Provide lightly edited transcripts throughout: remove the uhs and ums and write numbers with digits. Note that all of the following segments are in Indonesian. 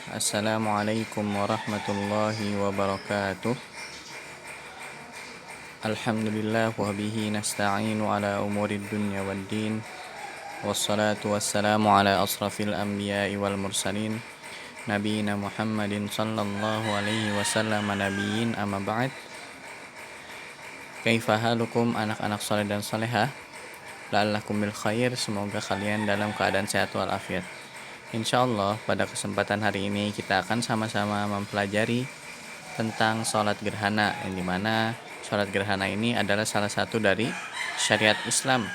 Assalamualaikum warahmatullahi wabarakatuh. Alhamdulillah wa bihi nasta'inu ala umurid dunya waddin. Wassalatu wassalamu ala asrafil anbiya'i wal mursalin nabiyina Muhammadin sallallahu alaihi wasallam nabiyyin amma ba'd. Kaifa halukum anak-anak saleh dan salehah? La'allakum bil khair, semoga kalian dalam keadaan sehat walafiat. Insyaallah pada kesempatan hari ini kita akan sama-sama mempelajari tentang sholat gerhana, yang dimana sholat gerhana ini adalah salah satu dari syariat Islam,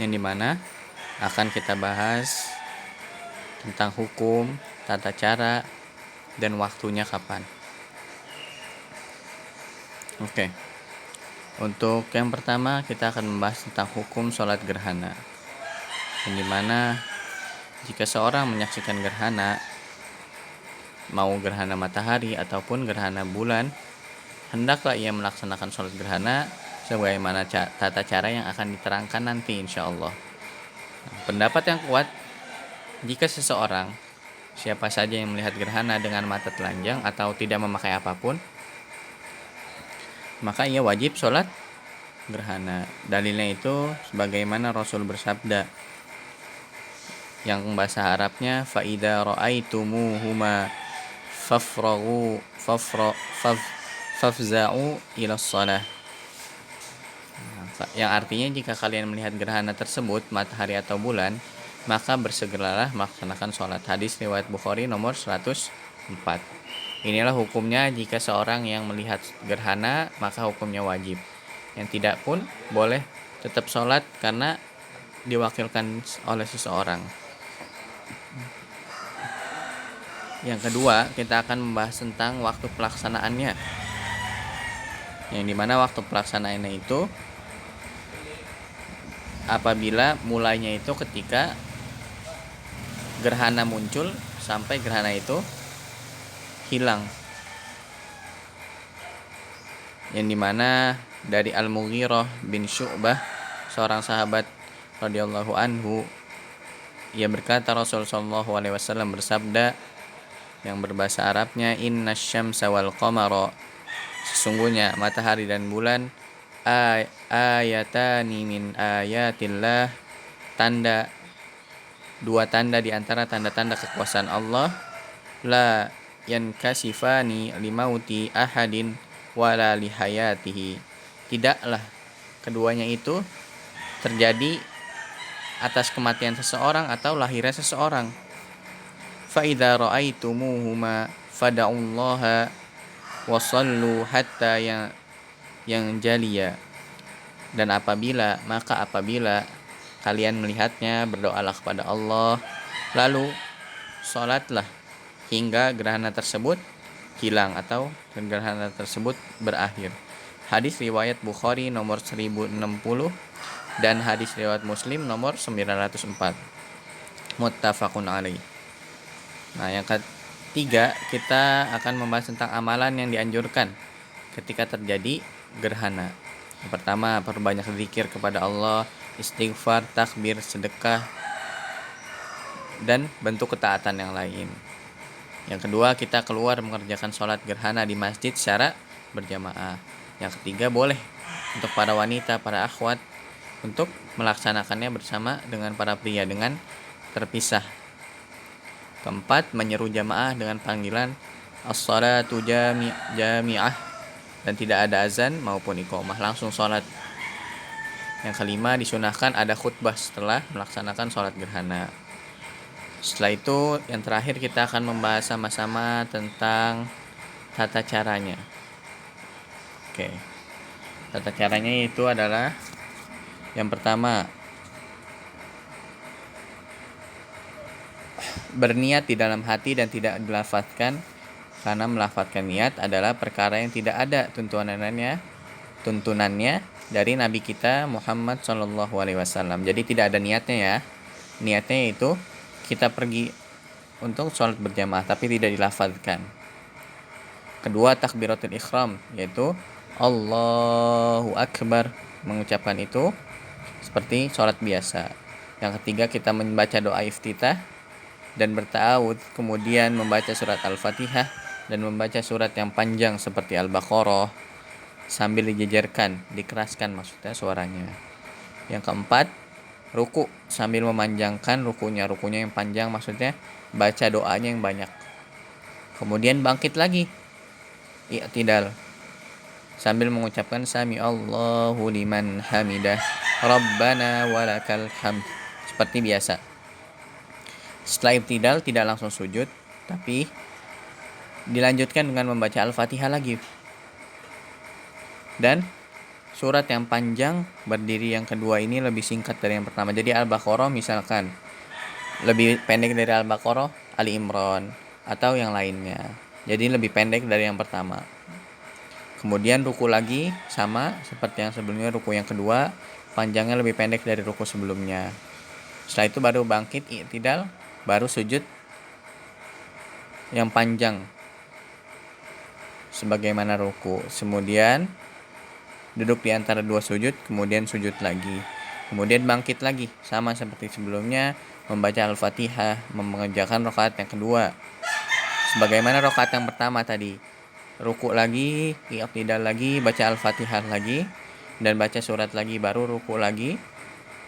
yang dimana akan kita bahas tentang hukum, tata cara, dan waktunya kapan. Oke. Untuk yang pertama kita akan membahas tentang hukum sholat gerhana, yang dimana jika seorang menyaksikan gerhana, mau gerhana matahari ataupun gerhana bulan, hendaklah ia melaksanakan sholat gerhana sebagaimana tata cara yang akan diterangkan nanti insyaallah. Pendapat yang kuat, jika seseorang, siapa saja yang melihat gerhana dengan mata telanjang atau tidak memakai apapun, maka ia wajib sholat gerhana. Dalilnya itu sebagaimana Rasul bersabda, yang bahasa Arabnya faida ra'aitumuhuma fafza'u ila shalah, yang artinya jika kalian melihat gerhana tersebut, matahari atau bulan, maka bersegeralah melaksanakan sholat. Hadis riwayat Bukhari nomor 104. Inilah hukumnya jika seorang yang melihat gerhana, maka hukumnya wajib. Yang tidak pun boleh tetap sholat karena diwakilkan oleh seseorang. Yang kedua, kita akan membahas tentang waktu pelaksanaannya, yang dimana waktu pelaksanaannya itu apabila mulainya itu ketika gerhana muncul sampai gerhana itu hilang, yang dimana dari Al-Mughirah bin Syu'bah, seorang sahabat radhiyallahu anhu, ia berkata Rasulullah sallallahu alaihi wasallam bersabda, yang berbahasa Arabnya inna syamsa wal qamara, sesungguhnya matahari dan bulan ayatani min ayatillah, dua tanda di antara tanda-tanda kekuasaan Allah, la yankasifani limauti ahadin wala lihayatihi, tidaklah keduanya itu terjadi atas kematian seseorang atau lahirnya seseorang. Fa idza ra'aitumuhuma fad'ullaha wa shallu hatta yang jaliya, dan apabila kalian melihatnya, berdoalah kepada Allah, lalu sholatlah hingga gerhana tersebut hilang atau gerhana tersebut berakhir. Hadis riwayat Bukhari nomor 1060 dan hadis riwayat Muslim nomor 904. Muttafaqun alaih. Nah, yang ketiga kita akan membahas tentang amalan yang dianjurkan ketika terjadi gerhana. Yang pertama, perbanyak zikir kepada Allah, istighfar, takbir, sedekah, dan bentuk ketaatan yang lain. Yang kedua, kita keluar mengerjakan sholat gerhana di masjid secara berjamaah. Yang ketiga, boleh untuk para wanita, para akhwat untuk melaksanakannya bersama dengan para pria dengan terpisah. Keempat, menyeru jamaah dengan panggilan as-salatu jami'ah, dan tidak ada azan maupun iqamah, langsung sholat. Yang kelima, disunahkan ada khutbah setelah melaksanakan sholat gerhana. Setelah itu, yang terakhir kita akan membahas sama-sama tentang tata caranya. Oke. Tata caranya itu adalah, yang pertama, berniat di dalam hati dan tidak dilafadzkan, karena melafadzkan niat adalah perkara yang tidak ada tuntunannya dari Nabi kita Muhammad sallallahu alaihi wasallam. Jadi tidak ada niatnya ya. Niatnya itu kita pergi untuk sholat berjamaah tapi tidak dilafadzkan. Kedua, takbiratul ihram, yaitu Allahu Akbar, mengucapkan itu seperti sholat biasa. Yang ketiga, kita membaca doa iftitah dan berta'awudz, kemudian membaca surat Al-Fatihah dan membaca surat yang panjang seperti Al-Baqarah sambil dijejerkan, dikeraskan maksudnya suaranya. Yang keempat, ruku sambil memanjangkan rukunya yang panjang, maksudnya baca doanya yang banyak. Kemudian bangkit lagi, i'tidal, sambil mengucapkan sami Allahu liman hamidah, Rabbana walakal hamd, seperti biasa. Setelah i'tidal tidak langsung sujud, tapi dilanjutkan dengan membaca Al-Fatihah lagi. Dan surat yang panjang berdiri yang kedua ini lebih singkat dari yang pertama. Jadi Al-Baqarah misalkan lebih pendek dari Al-Baqarah, Ali Imran atau yang lainnya. Jadi lebih pendek dari yang pertama. Kemudian ruku lagi sama seperti yang sebelumnya, ruku yang kedua panjangnya lebih pendek dari ruku sebelumnya. Setelah itu baru bangkit i'tidal, baru sujud yang panjang sebagaimana ruku. Kemudian duduk di antara dua sujud, kemudian sujud lagi. Kemudian bangkit lagi sama seperti sebelumnya, membaca Al-Fatihah, mengerjakan rakaat yang kedua sebagaimana rakaat yang pertama tadi. Ruku lagi, i'tidal lagi, baca Al-Fatihah lagi, dan baca surat lagi, baru ruku lagi,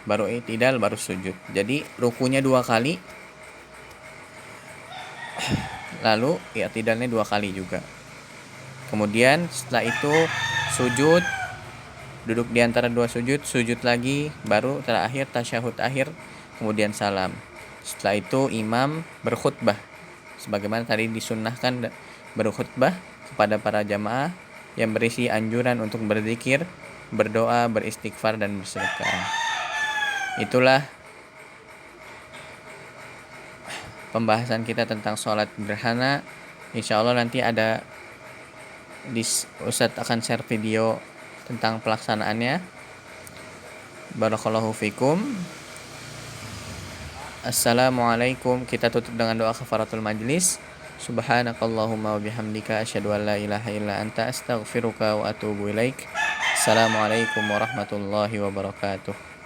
baru i'tidal, baru sujud. Jadi rukunya 2 kali, lalu i'tidalnya 2 kali juga. Kemudian setelah itu sujud, duduk di antara 2 sujud, sujud lagi, baru terakhir tasyahud akhir, kemudian salam. Setelah itu imam berkhutbah sebagaimana tadi disunnahkan berkhutbah kepada para jamaah yang berisi anjuran untuk berzikir, berdoa, beristighfar, dan bersedekah. Itulah pembahasan kita tentang sholat gerhana. Insya Allah nanti ada Ustadz akan share video tentang pelaksanaannya. Barakallahu fikum. Assalamualaikum. Kita tutup dengan doa kafaratul majlis. Subhanakallahumma wa bihamdika asyhadu an la ilaha illa anta astaghfiruka wa atubu ilaik. Assalamualaikum warahmatullahi wabarakatuh.